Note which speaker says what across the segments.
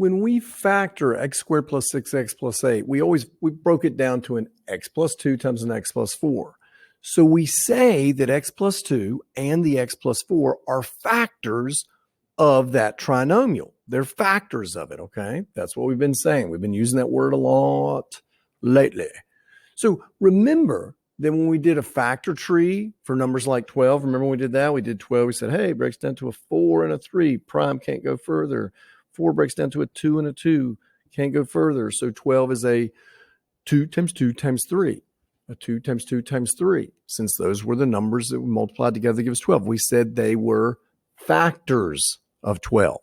Speaker 1: When we factor x squared plus 6x plus 8, we broke it down to an x plus 2 times an x plus 4. So we say that x plus 2 and the x plus 4 are factors of that trinomial. They're factors of it, okay? That's what we've been saying. We've been using that word a lot lately. So remember that when we did a factor tree for numbers like 12, remember when we did that? We did 12. We said, hey, it breaks down to a 4 and a 3. Prime can't go further. 4 breaks down to a 2 and a 2. Can't go further. So 12 is a 2 times 2 times 3. A 2 times 2 times 3. Since those were the numbers that we multiplied together to give us 12, we said they were factors of 12.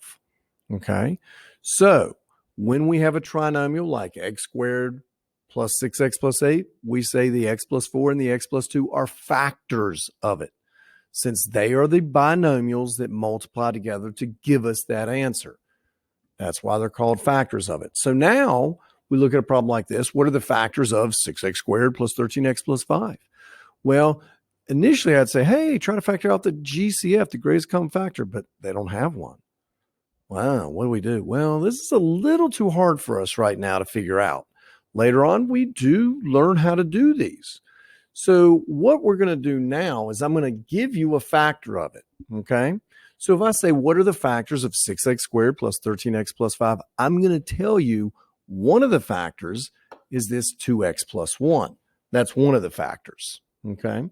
Speaker 1: Okay? So when we have a trinomial like x squared plus 6x plus 8, we say the x plus 4 and the x plus 2 are factors of it, since they are the binomials that multiply together to give us that answer. That's why they're called factors of it. So now we look at a problem like this. What are the factors of 6x squared plus 13x plus 5? Well, initially I'd say, hey, try to factor out the GCF, the greatest common factor, but they don't have one. Wow, what do we do? Well, this is a little too hard for us right now to figure out. Later on, we do learn how to do these. So what we're going to do now is I'm going to give you a factor of it, okay? So if I say, what are the factors of 6x squared plus 13x plus 5, I'm going to tell you one of the factors is this 2x plus 1. That's one of the factors, okay?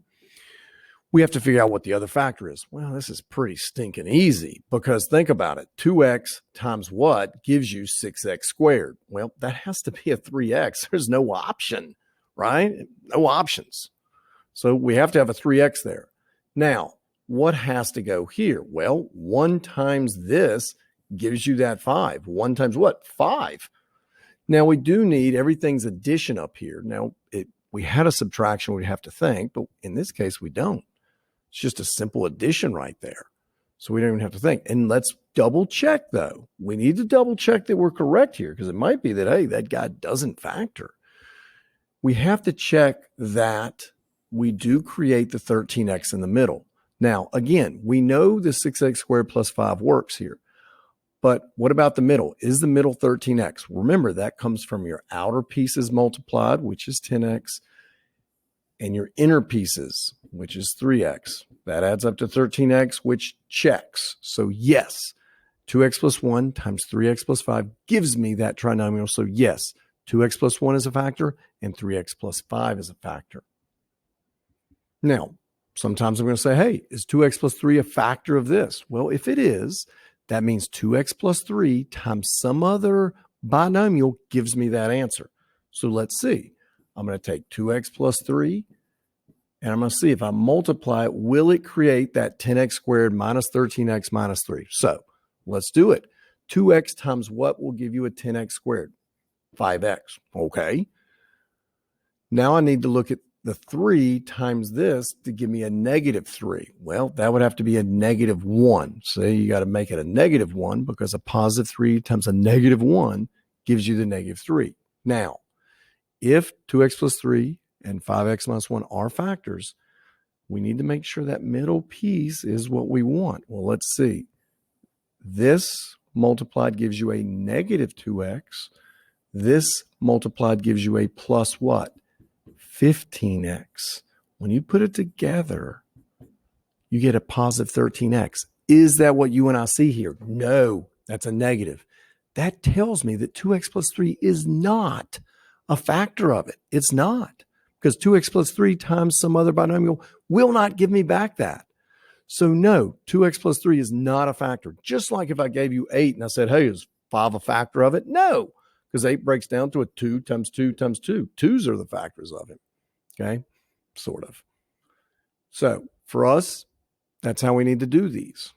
Speaker 1: We have to figure out what the other factor is. Well, this is pretty stinking easy because think about it. 2x times what gives you 6x squared? Well, that has to be a 3x. There's no option, right? No options. So we have to have a 3x there. Now, what has to go here? Well, 1 times this gives you that 5. 1 times what? 5. Now, we do need everything's addition up here. Now, we had a subtraction we'd have to think, but in this case, we don't. It's just a simple addition right there. So we don't even have to think. And let's double check, though. We need to double check that we're correct here because it might be that, hey, that guy doesn't factor. We have to check that we do create the 13x in the middle. Now, again, we know the 6x squared plus 5 works here. But what about the middle? Is the middle 13x? Remember, that comes from your outer pieces multiplied, which is 10x, and your inner pieces, which is 3x. That adds up to 13x, which checks. So yes, 2x plus 1 times 3x plus 5 gives me that trinomial. So yes, 2x plus 1 is a factor, and 3x plus 5 is a factor. Now, sometimes I'm going to say, hey, is 2x plus 3 a factor of this? Well, if it is, that means 2x plus 3 times some other binomial gives me that answer. So let's see. I'm going to take 2x plus 3, and I'm going to see if I multiply it, will it create that 10x squared minus 13x minus 3? So let's do it. 2x times what will give you a 10x squared? 5x. Okay. Now I need to look at the 3 times this to give me a negative 3. Well, that would have to be a negative 1. So you got to make it a negative 1 because a positive 3 times a negative 1 gives you the negative 3. Now, if 2x plus 3 and 5x minus 1 are factors, we need to make sure that middle piece is what we want. Well, let's see. This multiplied gives you a negative 2x. This multiplied gives you a plus what? 15x. When you put it together, you get a positive 13x. Is that what you and I see here? No, that's a negative. That tells me that 2x plus 3 is not a factor of it. It's not, because 2x plus 3 times some other binomial will not give me back that. So no, 2x plus 3 is not a factor. Just like if I gave you 8 and I said, hey, is 5 a factor of it? No, because 8 breaks down to a 2 times 2 times 2. 2s are the factors of it. Okay, sort of. So for us, that's how we need to do these.